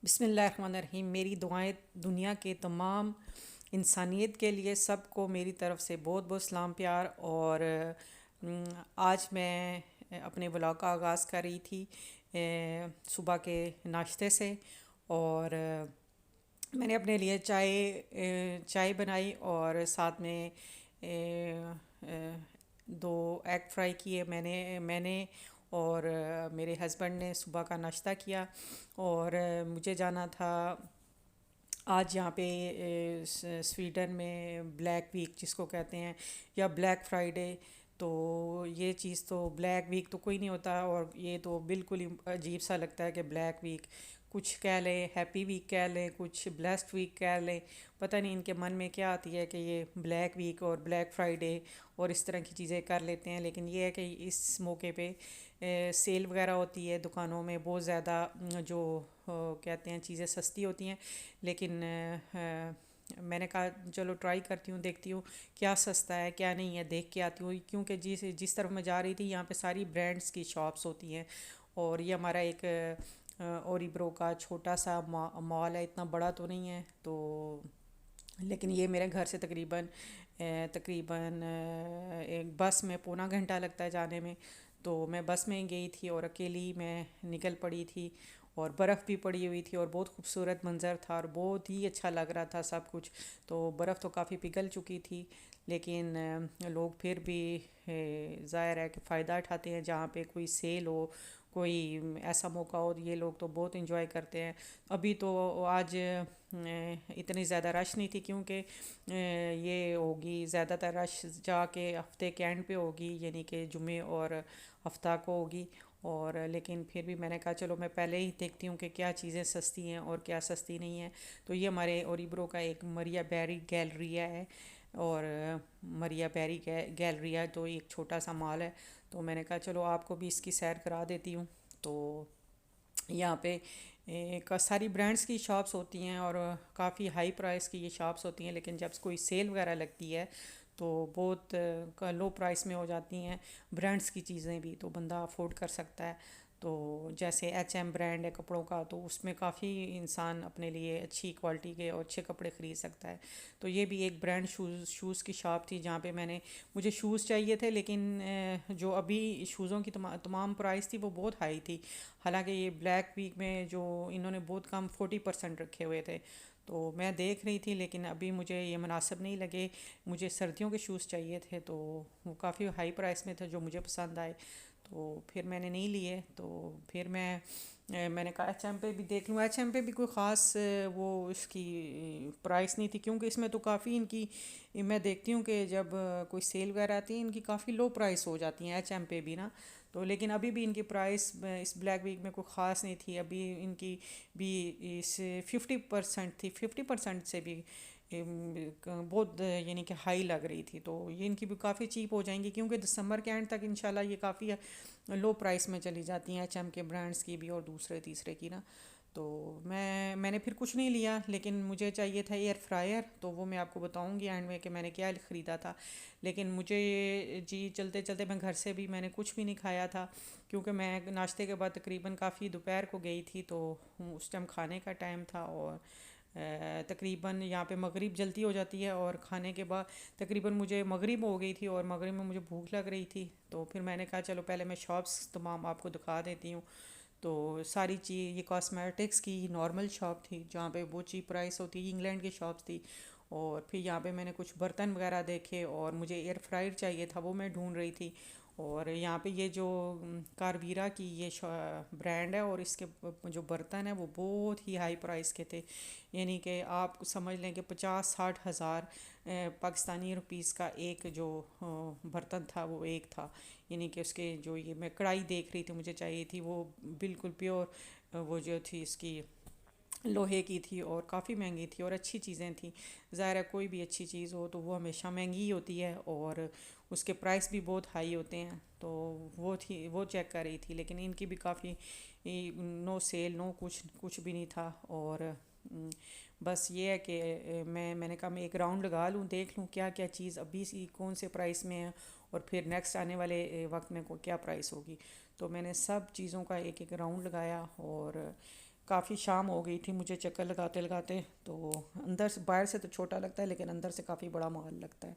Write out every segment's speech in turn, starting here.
बिस्मिल्लाहिर्रहमानिर्रहीम। मेरी दुआएं दुनिया के तमाम इंसानियत के लिए, सबको मेरी तरफ़ से बहुत बहुत सलाम प्यार। और आज मैं अपने व्लॉग का आगाज़ कर रही थी सुबह के नाश्ते से। और मैंने अपने लिए चाय बनाई और साथ में दो एग फ्राई किए मैंने और मेरे हस्बैंड ने सुबह का नाश्ता किया। और मुझे जाना था आज यहाँ पे स्वीडन में ब्लैक वीक जिसको कहते हैं, या ब्लैक फ्राइडे। तो ये चीज़ तो ब्लैक वीक तो कोई नहीं होता, और ये तो बिल्कुल ही अजीब सा लगता है कि ब्लैक वीक कुछ कह लें, हैप्पी वीक कह लें, कुछ ब्लेस्ड वीक कह लें। पता नहीं इनके मन में क्या आती है कि ये ब्लैक वीक और ब्लैक फ्राइडे और इस तरह की चीज़ें कर लेते हैं। लेकिन ये है कि इस मौके पे सेल वगैरह होती है दुकानों में, बहुत ज़्यादा जो कहते हैं चीज़ें सस्ती होती हैं। लेकिन मैंने कहा चलो ट्राई करती हूँ, देखती हूँ क्या सस्ता है क्या नहीं है, देख के आती हूँ। क्योंकि जिस जिस तरफ मैं जा रही थी यहाँ पे सारी ब्रांड्स की शॉप्स होती हैं। और ये हमारा एक ओरीब्रो का छोटा सा मॉल है, इतना बड़ा तो नहीं है। तो लेकिन ये मेरे घर से तकरीबन एक बस में पौना घंटा लगता है जाने में। तो मैं बस में ही गई थी और अकेली मैं निकल पड़ी थी। और बर्फ़ भी पड़ी हुई थी और बहुत खूबसूरत मंज़र था और बहुत ही अच्छा लग रहा था सब कुछ। तो बर्फ़ तो काफ़ी पिघल चुकी थी, लेकिन लोग फिर भी ज़ाहिर है कि फ़ायदा उठाते हैं जहाँ पे कोई सेल हो, कोई ऐसा मौका हो। ये लोग तो बहुत इंजॉय करते हैं। अभी तो आज इतनी ज़्यादा रश नहीं थी, क्योंकि ये होगी ज़्यादातर रश जाके हफ्ते के एंड पे होगी, यानी कि जुमे और हफ्ता को होगी। और लेकिन फिर भी मैंने कहा चलो मैं पहले ही देखती हूँ कि क्या चीज़ें सस्ती हैं और क्या सस्ती नहीं है। तो ये हमारे ओरीब्रो का एक मरिया बैरी गैलरिया है। और मरिया बैरी गैलरिया तो एक छोटा सा मॉल है। तो मैंने कहा चलो आपको भी इसकी सैर करा देती हूँ। तो यहाँ पे एक सारी ब्रांड्स की शॉप्स होती हैं और काफ़ी हाई प्राइस की ये शॉप्स होती हैं। लेकिन जब कोई सेल वगैरह लगती है तो बहुत लो प्राइस में हो जाती हैं ब्रांड्स की चीज़ें भी, तो बंदा अफोर्ड कर सकता है। तो जैसे H&M ब्रांड है कपड़ों का, तो उसमें काफ़ी इंसान अपने लिए अच्छी क्वालिटी के और अच्छे कपड़े ख़रीद सकता है। तो ये भी एक ब्रांड शूज़ की शॉप थी जहाँ पे मुझे शूज़ चाहिए थे। लेकिन जो अभी शूज़ों की तमाम प्राइस थी वो बहुत हाई थी। हालांकि ये ब्लैक वीक में जो इन्होंने बहुत कम 40% रखे हुए थे। तो मैं देख रही थी, लेकिन अभी मुझे ये मुनासिब नहीं लगे। मुझे सर्दियों के शूज़ चाहिए थे, तो वो काफ़ी हाई प्राइस में थे जो मुझे पसंद आए। तो फिर मैंने नहीं लिए। तो फिर मैंने कहा H&M पे भी देख लूँ। H&M पे भी कोई ख़ास वो इसकी प्राइस नहीं थी, क्योंकि इसमें तो काफ़ी इनकी मैं देखती हूँ कि जब कोई सेल वगैरह आती है इनकी काफ़ी लो प्राइस हो जाती हैं H&M पे भी ना। तो लेकिन अभी भी इनकी प्राइस इस ब्लैक वीक में कोई ख़ास नहीं थी। अभी इनकी भी इस 50% थी, 50% से भी बहुत यानी कि हाई लग रही थी। तो ये इनकी भी काफ़ी चीप हो जाएंगी, क्योंकि दिसंबर के एंड तक इंशाल्लाह ये काफ़ी लो प्राइस में चली जाती हैं H&M के ब्रांड्स की भी और दूसरे तीसरे की ना। तो मैंने फिर कुछ नहीं लिया, लेकिन मुझे चाहिए था एयर फ्रायर। तो वो मैं आपको बताऊंगी एंड में कि मैंने क्या ख़रीदा था। लेकिन मुझे जी चलते चलते मैं घर से भी मैंने कुछ भी नहीं खाया था, क्योंकि मैं नाश्ते के बाद तकरीबन काफ़ी दोपहर को गई थी। तो उस टाइम खाने का टाइम था और तकरीबन यहाँ पे मगरिब जल्दी हो जाती है, और खाने के बाद तकरीबन मुझे मगरिब हो गई थी और मगरिब में मुझे भूख लग रही थी। तो फिर मैंने कहा चलो पहले मैं शॉप्स तमाम आपको दिखा देती हूँ। तो सारी चीज़ ये कॉस्मेटिक्स की नॉर्मल शॉप थी जहाँ पे बहुत चीप प्राइस होती है, इंग्लैंड की शॉप्स थी। और फिर यहाँ पे मैंने कुछ बर्तन वगैरह देखे और मुझे एयर फ्रायर चाहिए था, वो मैं ढूंढ रही थी। और यहाँ पे ये जो कारवीरा की ये ब्रांड है, और इसके जो बर्तन है वो बहुत ही हाई प्राइस के थे। यानी कि आप समझ लें कि 50-60 हज़ार पाकिस्तानी रुपीस का एक जो बर्तन था वो एक था। यानी कि उसके जो ये मैं कढ़ाई देख रही थी मुझे चाहिए थी, वो बिल्कुल प्योर वो जो थी इसकी लोहे की थी और काफ़ी महंगी थी और अच्छी चीज़ें थी। ज़ाहिर है कोई भी अच्छी चीज़ हो तो वो हमेशा महंगी ही होती है और उसके प्राइस भी बहुत हाई होते हैं। तो वो चेक कर रही थी, लेकिन इनकी भी काफ़ी नो सेल नो कुछ कुछ भी नहीं था। और बस ये है कि मैंने कहा मैं एक राउंड लगा लूँ, देख लूँ क्या क्या चीज़ अभी सी कौन से प्राइस में है और फिर नेक्स्ट आने वाले वक्त में को क्या प्राइस होगी। तो मैंने सब चीज़ों का एक एक राउंड लगाया और काफ़ी शाम हो गई थी मुझे चक्कर लगाते लगाते। तो अंदर से, बाहर से तो छोटा लगता है लेकिन अंदर से काफ़ी बड़ा माहौल लगता है।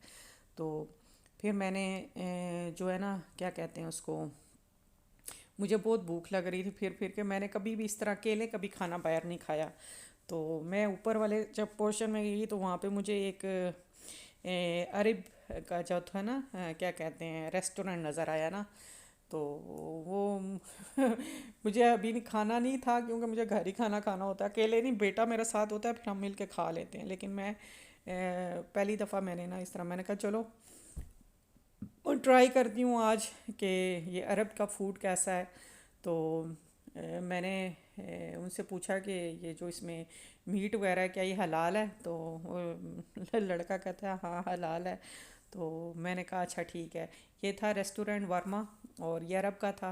तो फिर मैंने जो है ना, क्या कहते हैं उसको, मुझे बहुत भूख लग रही थी, फिर के मैंने कभी भी इस तरह अकेले कभी खाना बाहर नहीं खाया। तो मैं ऊपर वाले जब पोर्शन में गई तो वहाँ पे मुझे एक अरब का जो था ना, क्या कहते हैं, रेस्टोरेंट नज़र आया ना। तो वो मुझे अभी नहीं खाना नहीं था, क्योंकि मुझे घर ही खाना खाना होता है, अकेले नहीं, बेटा मेरा साथ होता है फिर हम मिल के खा लेते हैं। लेकिन मैं पहली दफ़ा मैंने ना इस तरह, मैंने कहा चलो और ट्राई करती हूँ आज कि ये अरब का फूड कैसा है। तो मैंने उनसे पूछा कि ये जो इसमें मीट वगैरह है क्या ये हलाल है, तो वो लड़का कहता है हाँ हलाल है। तो मैंने कहा अच्छा ठीक है। ये था रेस्टोरेंट वर्मा, और ये अरब का था,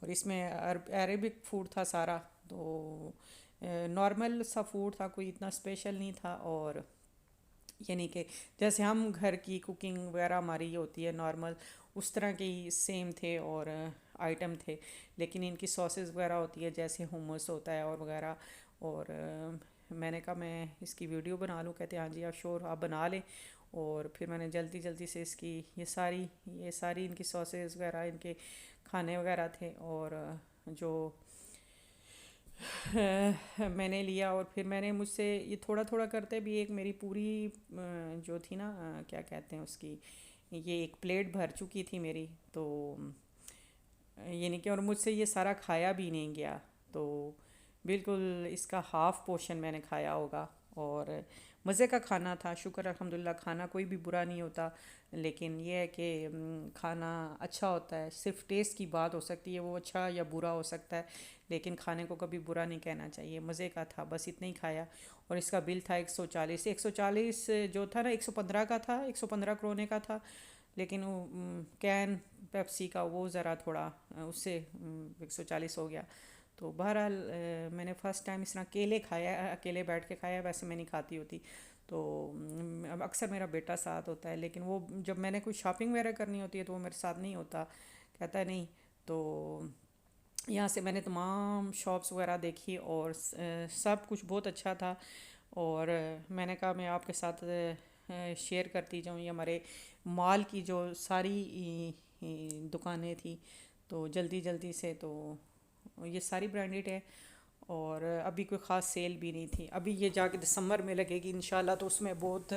और इसमें अरेबिक फूड था सारा। तो नॉर्मल सा फूड था, कोई इतना स्पेशल नहीं था। और यानी कि जैसे हम घर की कुकिंग वगैरह हमारी ये होती है नॉर्मल, उस तरह के ही सेम थे और आइटम थे। लेकिन इनकी सॉसेस वगैरह होती है, जैसे हुमस होता है और वगैरह। और मैंने कहा मैं इसकी वीडियो बना लूँ, कहते हैं हाँ जी आप श्योर आप बना लें। और फिर मैंने जल्दी जल्दी से इसकी ये सारी इनकी सॉसेस वगैरह, इनके खाने वगैरह थे, और जो मैंने लिया। और फिर मैंने, मुझसे ये थोड़ा थोड़ा करते भी एक मेरी पूरी जो थी ना, क्या कहते हैं उसकी, ये एक प्लेट भर चुकी थी मेरी। तो ये नहीं कि, और मुझसे ये सारा खाया भी नहीं गया। तो बिल्कुल इसका हाफ़ पोर्शन मैंने खाया होगा। और मज़े का खाना था, शुक्र अल्हम्दुलिल्लाह, खाना कोई भी बुरा नहीं होता। लेकिन ये है कि खाना अच्छा होता है, सिर्फ टेस्ट की बात हो सकती है, वो अच्छा या बुरा हो सकता है। लेकिन खाने को कभी बुरा नहीं कहना चाहिए, मज़े का था, बस इतना ही खाया। और इसका बिल था 140, 140 जो था ना, 115 का था, 115 करोने का था। लेकिन वो कैन पेप्सी का वो ज़रा थोड़ा उससे 140 हो गया। तो बहरहाल मैंने फ़र्स्ट टाइम इस तरह अकेले खाया, अकेले बैठ के खाया, वैसे मैं नहीं खाती होती। तो अब अक्सर मेरा बेटा साथ होता है, लेकिन वो जब मैंने कोई शॉपिंग वगैरह करनी होती है तो वो मेरे साथ नहीं होता, कहता है नहीं। तो यहाँ से मैंने तमाम शॉप्स वगैरह देखी, और सब कुछ बहुत अच्छा था। और मैंने कहा मैं आपके साथ शेयर करती जाऊँ, ये हमारे मॉल की जो सारी दुकानें थी। तो जल्दी जल्दी से, तो ये सारी ब्रांडेड है। और अभी कोई ख़ास सेल भी नहीं थी, अभी ये जाके दिसंबर में लगेगी इंशाल्लाह। तो उसमें बहुत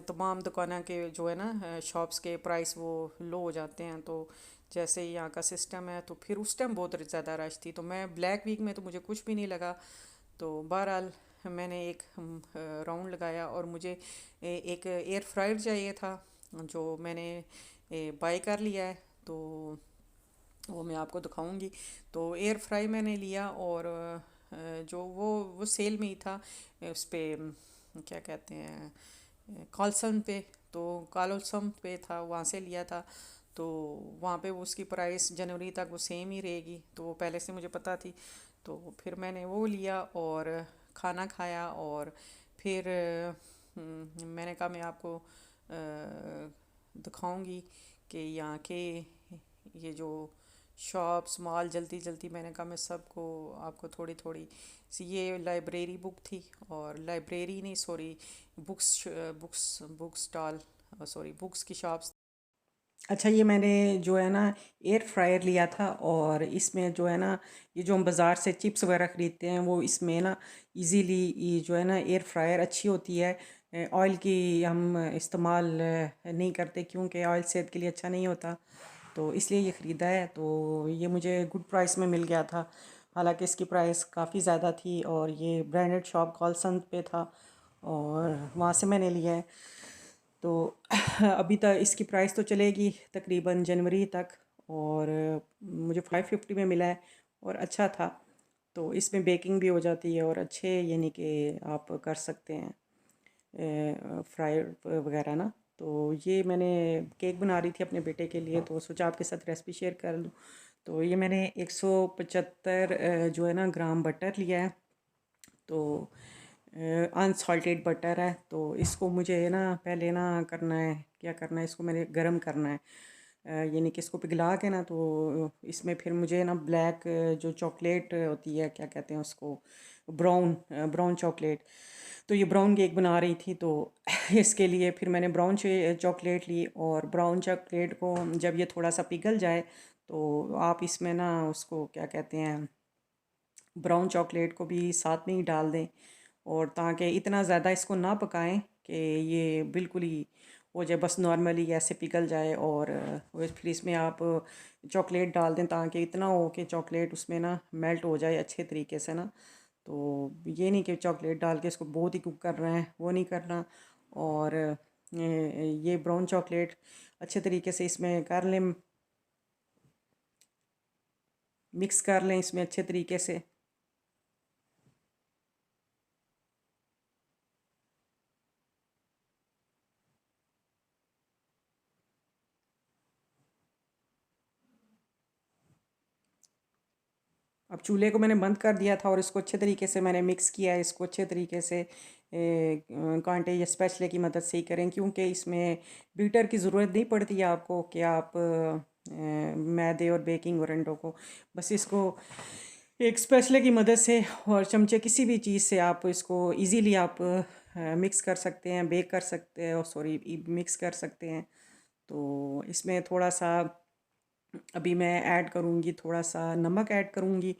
तमाम दुकानों के जो है ना, शॉप्स के प्राइस वो लो हो जाते हैं। तो जैसे ही यहाँ का सिस्टम है, तो फिर उस टाइम बहुत ज़्यादा रश थी, तो मैं ब्लैक वीक में तो मुझे कुछ भी नहीं लगा। तो बहरहाल मैंने एक राउंड लगाया, और मुझे एक एयर फ्रायर चाहिए था, जो मैंने बाय कर लिया है। तो वो मैं आपको दिखाऊंगी। तो एयर फ्राई मैंने लिया, और जो वो सेल में ही था, उस पे क्या कहते हैं, कॉलसन पे। तो कॉलसन पे था, वहाँ से लिया था। तो वहाँ पे वो उसकी प्राइस जनवरी तक वो सेम ही रहेगी, तो वो पहले से मुझे पता थी। तो फिर मैंने वो लिया और खाना खाया। और फिर मैंने कहा मैं आपको दिखाऊंगी कि यहाँ के ये जो शॉप्स मॉल, जल्दी जल्दी मैंने कहा मैं सबको आपको थोड़ी थोड़ी सी, ये लाइब्रेरी बुक थी, और लाइब्रेरी नहीं sorry, books books book stall, sorry books की शॉप्स। अच्छा, ये मैंने जो है ना एयर फ्रायर लिया था, और इसमें जो है ना, ये जो हम बाज़ार से चिप्स वगैरह ख़रीदते हैं, वो इसमें ना इजीली ये जो है ना एयर फ्रायर अच्छी होती है। ऑयल की हम इस्तेमाल नहीं करते, क्योंकि ऑयल सेहत के लिए अच्छा नहीं होता। तो इसलिए ये ख़रीदा है। तो ये मुझे गुड प्राइस में मिल गया था, हालांकि इसकी प्राइस काफ़ी ज़्यादा थी, और ये ब्रांडेड शॉप कॉलसन पे था, और वहाँ से मैंने लिया है। तो अभी तक इसकी प्राइस तो चलेगी तकरीबन जनवरी तक, और मुझे 550 में मिला है, और अच्छा था। तो इसमें बेकिंग भी हो जाती है, और अच्छे यानी कि आप कर सकते हैं फ्राई वगैरह ना। तो ये मैंने केक बना रही थी अपने बेटे के लिए, तो सोचा आपके साथ रेसिपी शेयर कर लूँ। तो ये मैंने 175 जो है ना ग्राम बटर लिया है। तो अनसॉल्टेड बटर है। तो इसको मुझे ना पहले ना करना है, क्या करना है, इसको मैंने गरम करना है। यानी कि इसको पिघला के ना, तो इसमें फिर मुझे ना ब्लैक जो चॉकलेट होती है, क्या कहते हैं उसको, ब्राउन ब्राउन चॉकलेट। तो ये ब्राउन केक बना रही थी, तो इसके लिए फिर मैंने ब्राउन चॉकलेट ली, और ब्राउन चॉकलेट को जब ये थोड़ा सा पिघल जाए, तो आप इसमें ना उसको क्या कहते हैं, ब्राउन चॉकलेट को भी साथ में ही डाल दें, और ताकि इतना ज़्यादा इसको ना पकाएं कि ये बिल्कुल ही हो जाए, बस नॉर्मली ऐसे पिघल जाए। और फिर इसमें आप चॉकलेट डाल दें, ताकि इतना हो कि चॉकलेट उसमें ना मेल्ट हो जाए अच्छे तरीके से ना। तो ये नहीं कि चॉकलेट डाल के इसको बहुत ही कुक कर रहे हैं, वो नहीं करना। और ये ब्राउन चॉकलेट अच्छे तरीके से इसमें कर लें, मिक्स कर लें इसमें अच्छे तरीके से। अब चूल्हे को मैंने बंद कर दिया था, और इसको अच्छे तरीके से मैंने मिक्स किया है। इसको अच्छे तरीके से कांटे या स्पैचुले की मदद से ही करें, क्योंकि इसमें बीटर की ज़रूरत नहीं पड़ती है आपको कि आप मैदे और बेकिंग वरंडों को, बस इसको एक स्पैचुले की मदद से और चमचे किसी भी चीज़ से आप इसको इजीली आप मिक्स कर सकते हैं, बेक कर सकते हैं, और सॉरी मिक्स कर सकते हैं। तो इसमें थोड़ा सा अभी मैं ऐड करूँगी, थोड़ा सा नमक ऐड करूँगी,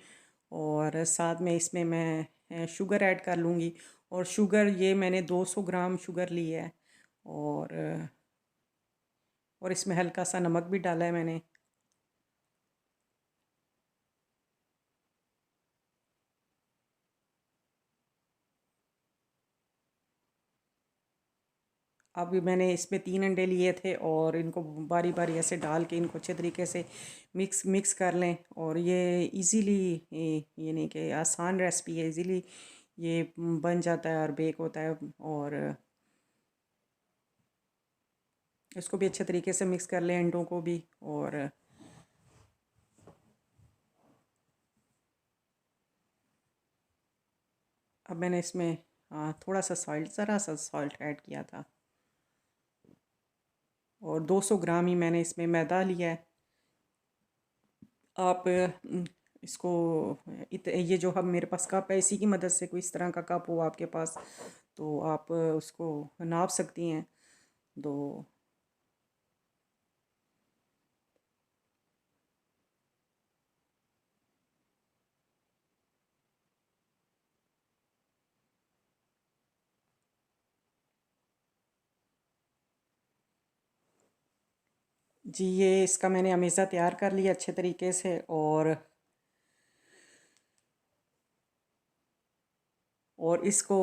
और साथ में इसमें मैं शुगर ऐड कर लूँगी। और शुगर ये मैंने 200 ग्राम शुगर ली है, और इसमें हल्का सा नमक भी डाला है मैंने। अभी मैंने इसमें 3 अंडे लिए थे, और इनको बारी बारी ऐसे डाल के इनको अच्छे तरीके से मिक्स मिक्स कर लें। और ये इजीली, ये नहीं कि आसान रेसिपी है, इजीली ये बन जाता है और बेक होता है। और इसको भी अच्छे तरीके से मिक्स कर लें, अंडों को भी। और अब मैंने इसमें थोड़ा सा सॉल्ट, ज़रा सा सॉल्ट ऐड किया था, और 200 ग्राम ही मैंने इसमें मैदा लिया है। आप इसको ये जो हम मेरे पास कप है, इसी की मदद से, कोई इस तरह का कप हो आपके पास, तो आप उसको नाप सकती हैं। तो जी, ये इसका मैंने अमेज़ा तैयार कर लिया अच्छे तरीके से। और इसको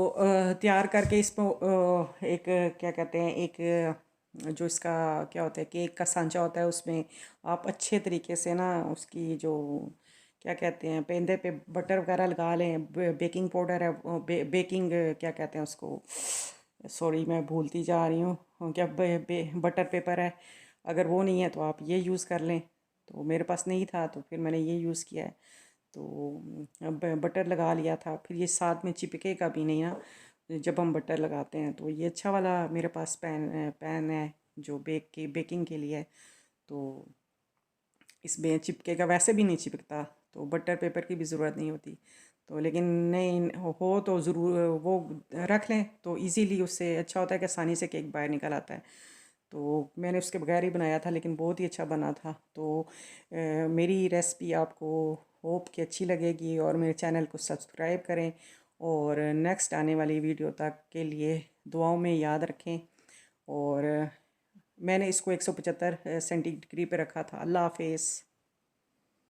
तैयार करके इसको एक क्या कहते हैं, एक जो इसका क्या होता है, केक का सांचा होता है, उसमें आप अच्छे तरीके से ना उसकी जो क्या कहते हैं, पेंदे पे बटर वगैरह लगा लें। बेकिंग पाउडर है, बेकिंग क्या कहते हैं उसको, सॉरी मैं भूलती जा रही हूँ, क्या बटर पेपर है। अगर वो नहीं है तो आप ये यूज़ कर लें। तो मेरे पास नहीं था, तो फिर मैंने ये यूज़ किया है। तो अब बटर लगा लिया था, फिर ये साथ में चिपकेगा भी नहीं ना जब हम बटर लगाते हैं। तो ये अच्छा वाला मेरे पास पैन है जो बेकिंग के लिए है। तो इसमें चिपकेगा, वैसे भी नहीं चिपकता, तो बटर पेपर की भी ज़रूरत नहीं होती। तो लेकिन नहीं हो तो ज़रूर वो रख लें, तो इजीली उससे अच्छा होता है कि आसानी से केक बाहर निकल आता है। तो मैंने उसके बगैर ही बनाया था, लेकिन बहुत ही अच्छा बना था। तो मेरी रेसिपी आपको होप कि अच्छी लगेगी, और मेरे चैनल को सब्सक्राइब करें, और नेक्स्ट आने वाली वीडियो तक के लिए दुआओं में याद रखें। और मैंने इसको 175 सेंटीग्रेड पे रखा था। अल्लाह हाफिज़।